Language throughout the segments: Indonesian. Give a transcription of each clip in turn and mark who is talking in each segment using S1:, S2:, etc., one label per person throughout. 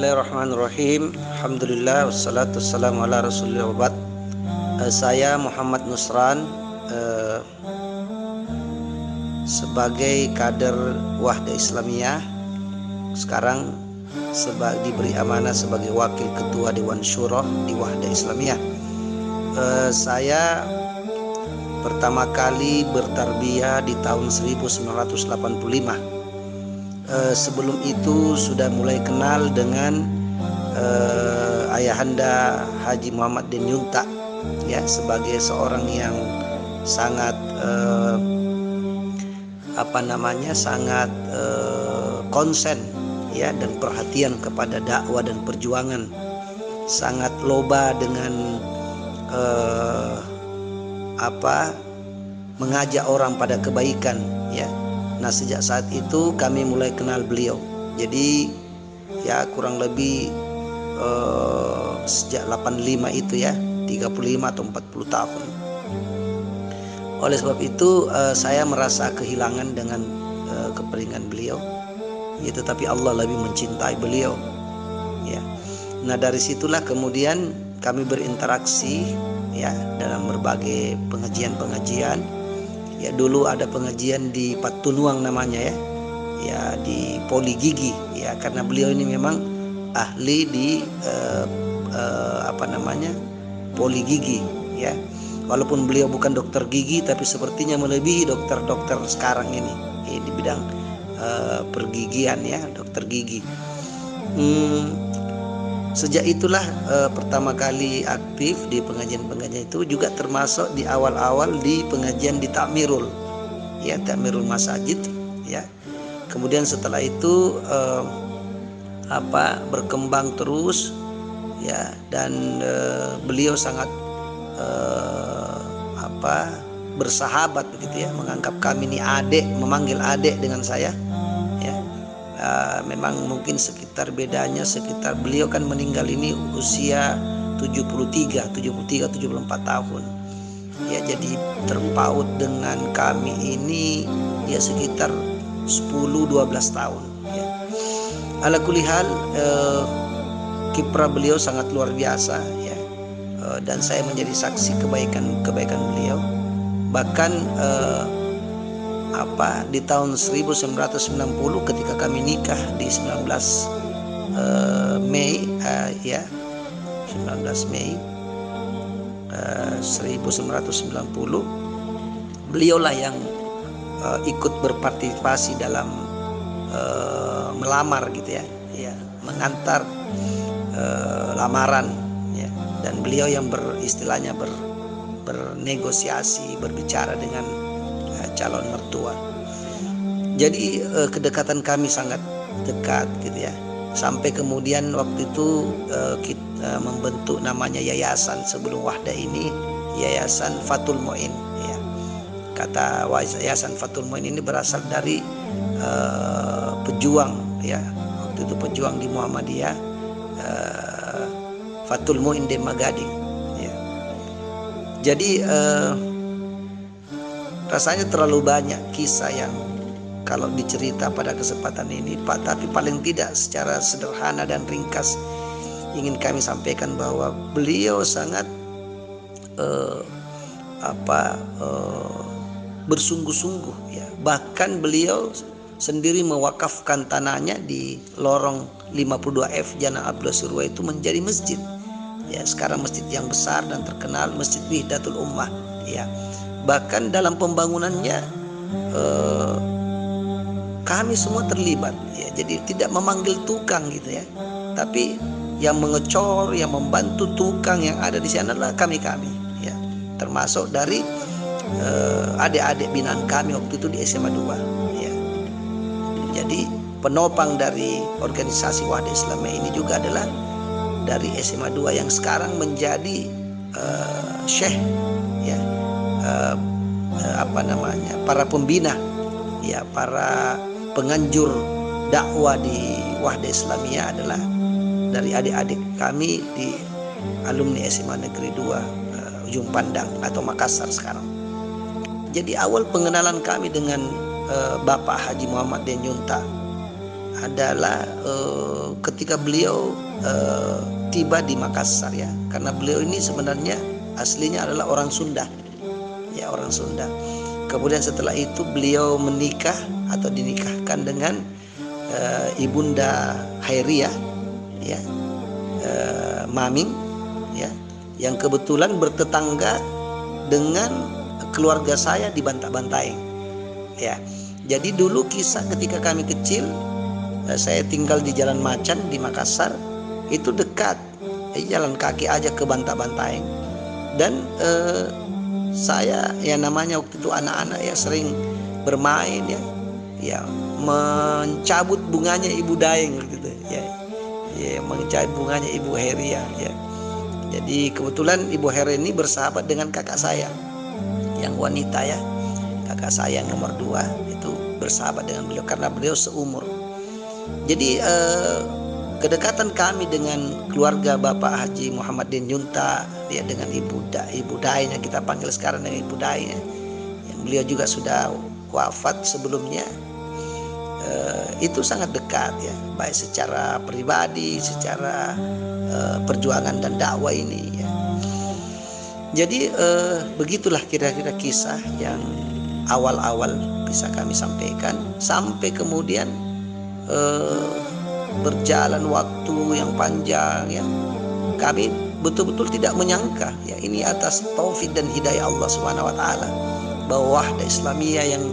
S1: Bismillahirrahmanirrahim. Alhamdulillah wassalatu wassalamu ala rasulillah wa ba'd. Saya Muhammad Nusran, sebagai kader Wahda Islamiyah. Sekarang diberi amanah sebagai wakil ketua Dewan Syuro di Wahda Islamiyah. Saya pertama kali bertarbiyah di tahun 1985. Sebelum itu sudah mulai kenal dengan ayahanda Haji Muhammad Den Yunta, ya, sebagai seorang yang sangat sangat konsen, ya, dan perhatian kepada dakwah dan perjuangan, sangat loba dengan mengajak orang pada kebaikan, ya. Nah, sejak saat itu kami mulai kenal beliau. Jadi ya kurang lebih sejak 85 itu, ya, 35 atau 40 tahun. Oleh sebab itu saya merasa kehilangan dengan keperingan beliau, ya, tetapi Allah lebih mencintai beliau, ya. Nah, dari situlah kemudian kami berinteraksi, ya, dalam berbagai pengajian. Ya, dulu ada pengajian di Patunuang namanya, ya, di Poli Gigi, ya, karena beliau ini memang ahli di Poli Gigi, ya. Walaupun beliau bukan dokter gigi, tapi sepertinya melebihi dokter-dokter sekarang ini, di bidang pergigian, ya, dokter gigi. Sejak itulah pertama kali aktif di pengajian-pengajian itu, juga termasuk di awal-awal di pengajian di Takmirul, ya, Takmirul Masajid, ya. Kemudian setelah itu berkembang terus, ya, dan beliau sangat bersahabat begitu, ya, menganggap kami ini adik, memanggil adik dengan saya, ya. Memang mungkin sekitar beliau kan meninggal ini usia 74 tahun, ya, jadi terpaut dengan kami ini ya sekitar 10-12 tahun, ya. Ala kulli hal, kiprah beliau sangat luar biasa, ya, dan saya menjadi saksi kebaikan beliau. Bahkan di tahun 1990 ketika kami nikah di 19 Mei 1990, beliaulah yang ikut berpartisipasi dalam melamar, gitu, ya, mengantar lamaran, ya, dan beliau yang bernegosiasi, berbicara dengan calon mertua. Jadi kedekatan kami sangat dekat, gitu, ya, sampai kemudian waktu itu kita membentuk namanya yayasan sebelum Wahda ini, Yayasan Fathul Mu'in, ya. Kata Yayasan Fathul Mu'in ini berasal dari pejuang, ya, waktu itu pejuang di Muhammadiyah, Fathul Mu'in de Magading, ya. Jadi rasanya terlalu banyak kisah yang kalau dicerita pada kesempatan ini, Pak, tapi paling tidak secara sederhana dan ringkas ingin kami sampaikan bahwa beliau sangat bersungguh-sungguh, ya. Bahkan beliau sendiri mewakafkan tanahnya di lorong 52F Jalan Abdullah Surwa itu menjadi masjid, ya. Sekarang masjid yang besar dan terkenal, Masjid Wihdatul Ummah, ya. Bahkan dalam pembangunannya kami semua terlibat, ya. Jadi tidak memanggil tukang, gitu, ya, tapi yang mengecor, yang membantu tukang yang ada di sana adalah kami, ya. Termasuk dari adik-adik binaan kami waktu itu di SMA 2, ya. Jadi penopang dari organisasi Wahda Islamiyah ini juga adalah dari SMA 2 yang sekarang menjadi syekh, ya, para pembina, ya, para penganjur dakwah di Wahda Islamiyah adalah dari adik-adik kami di alumni SMA Negeri 2 Ujung Pandang atau Makassar sekarang. Jadi awal pengenalan kami dengan Bapak Haji Muhammad Den Yunta adalah ketika beliau tiba di Makassar ya, karena beliau ini sebenarnya aslinya adalah orang Sunda ya, orang Sunda. Kemudian setelah itu beliau menikah atau dinikahkan dengan Ibunda Hairiah ya, Maming ya, yang kebetulan bertetangga dengan keluarga saya di Bantaeng ya. Jadi dulu kisah ketika kami kecil, saya tinggal di Jalan Macan di Makassar, itu dekat, jalan kaki aja ke Bantaeng. Dan saya ya namanya waktu itu anak-anak ya sering bermain ya mencabut bunganya Ibu Daeng gitu ya, mencabut bunganya Ibu Hairiah ya. Jadi kebetulan Ibu Hairiah ini bersahabat dengan kakak saya yang wanita ya, kakak saya yang nomor 2 itu bersahabat dengan beliau karena beliau seumur. Jadi kedekatan kami dengan keluarga Bapak Haji Muhammadin Yunta ya, dengan Ibu Daeng yang kita panggil sekarang dengan Ibu Daeng ya, yang beliau juga sudah wafat sebelumnya, itu sangat dekat ya, baik secara pribadi, secara perjuangan dan dakwah ini ya. Jadi begitulah kira-kira kisah yang awal-awal bisa kami sampaikan, sampai kemudian berjalan waktu yang panjang ya, kami betul-betul tidak menyangka ya, ini atas taufik dan hidayah Allah Subhanahu wa taala, bahwa Wahdah Islamiyah yang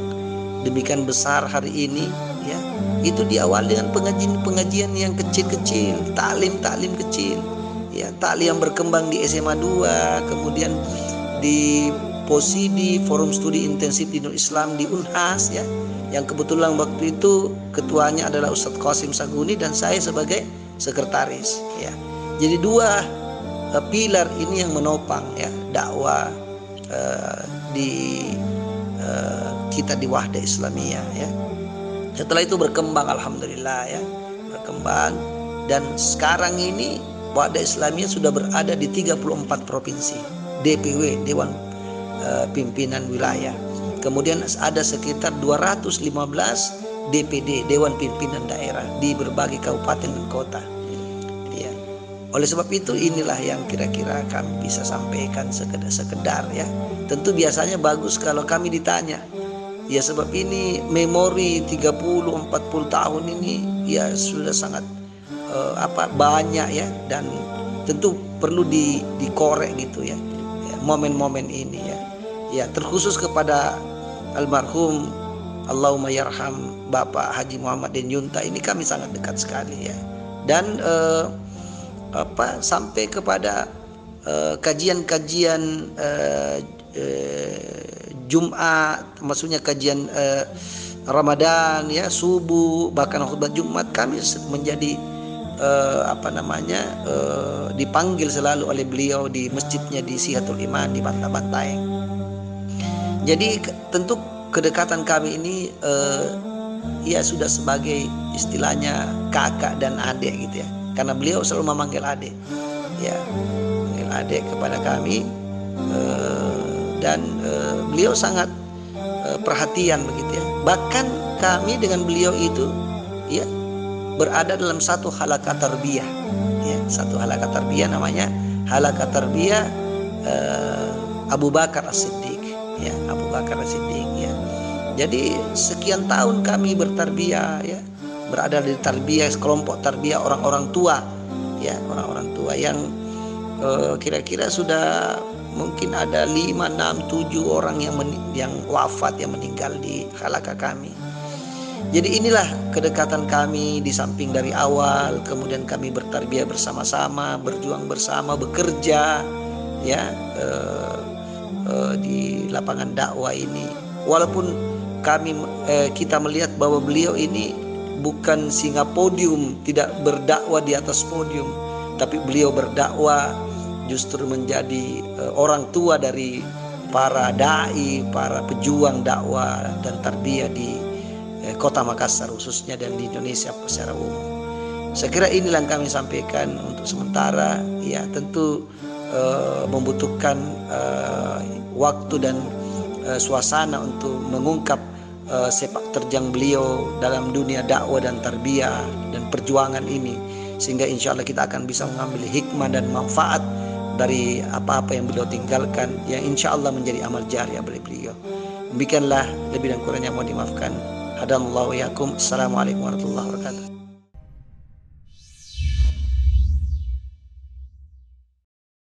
S1: demikian besar hari ini ya, itu diawali dengan pengajian yang kecil-kecil, taklim kecil ya, taklim yang berkembang di SMA 2, kemudian di Posidi, Forum Studi Intensif Dinul Islam di Unhas ya, yang kebetulan waktu itu ketuanya adalah Ustadz Qasim Saguni dan saya sebagai sekretaris ya. Jadi 2 pilar ini yang menopang ya dakwah di kita di Wahdah Islamiyah ya. Setelah itu berkembang, alhamdulillah ya, berkembang, dan sekarang ini Wahdah Islamiyah sudah berada di 34 provinsi, DPW, Dewan Pimpinan Wilayah. Kemudian ada sekitar 215 DPD, Dewan Pimpinan Daerah, di berbagai kabupaten dan kota ya. Oleh sebab itu inilah yang kira-kira kami bisa sampaikan sekedar ya. Tentu biasanya bagus kalau kami ditanya ya, sebab ini memori 30-40 tahun ini ya sudah sangat banyak ya, dan tentu perlu dikorek gitu ya, momen-momen ini ya, terkhusus kepada almarhum Allahumma yarham Bapak Haji Muhammadin Yunta ini kami sangat dekat sekali ya. Dan sampai kepada kajian-kajian Jumat, maksudnya kajian Ramadan ya, subuh, bahkan khutbah Jumat, kami menjadi dipanggil selalu oleh beliau di masjidnya di Sihatul Iman di Bantaeng. Jadi tentu kedekatan kami ini ya sudah sebagai istilahnya kakak dan adik gitu ya, karena beliau selalu memanggil adik ya, memanggil adik kepada kami, dan beliau sangat perhatian begitu ya. Bahkan kami dengan beliau itu ya berada dalam satu halaqah tarbiyah ya, satu halaqah tarbiyah namanya halaqah tarbiyah Abu Bakar As-Siddiq ya, Abu Bakar As-Siddiq ya. Jadi sekian tahun kami bertarbiyah ya, berada di tarbiyah, kelompok tarbiyah orang-orang tua ya, orang-orang tua yang kira-kira sudah mungkin ada 5, 6, 7 orang yang wafat, yang meninggal di halaqah kami. Jadi inilah kedekatan kami, di samping dari awal kemudian kami bertarbiyah bersama-sama, berjuang bersama, bekerja ya di lapangan dakwah ini. Walaupun kita melihat bahwa beliau ini bukan singa podium, tidak berdakwah di atas podium, tapi beliau berdakwah justru menjadi orang tua dari para dai, para pejuang dakwah dan tarbiyah di kota Makassar khususnya dan di Indonesia secara umum. Saya kira inilah yang kami sampaikan untuk sementara ya. Tentu membutuhkan waktu dan suasana untuk mengungkap sepak terjang beliau dalam dunia dakwah dan tarbiyah dan perjuangan ini, sehingga insya Allah kita akan bisa mengambil hikmah dan manfaat dari apa-apa yang beliau tinggalkan, yang insya Allah menjadi amal jariah bagi beliau. Demikianlah, lebih dan kurangnya mohon dimaafkan. Hadallahu yakum. Assalamualaikum warahmatullahi wabarakatuh.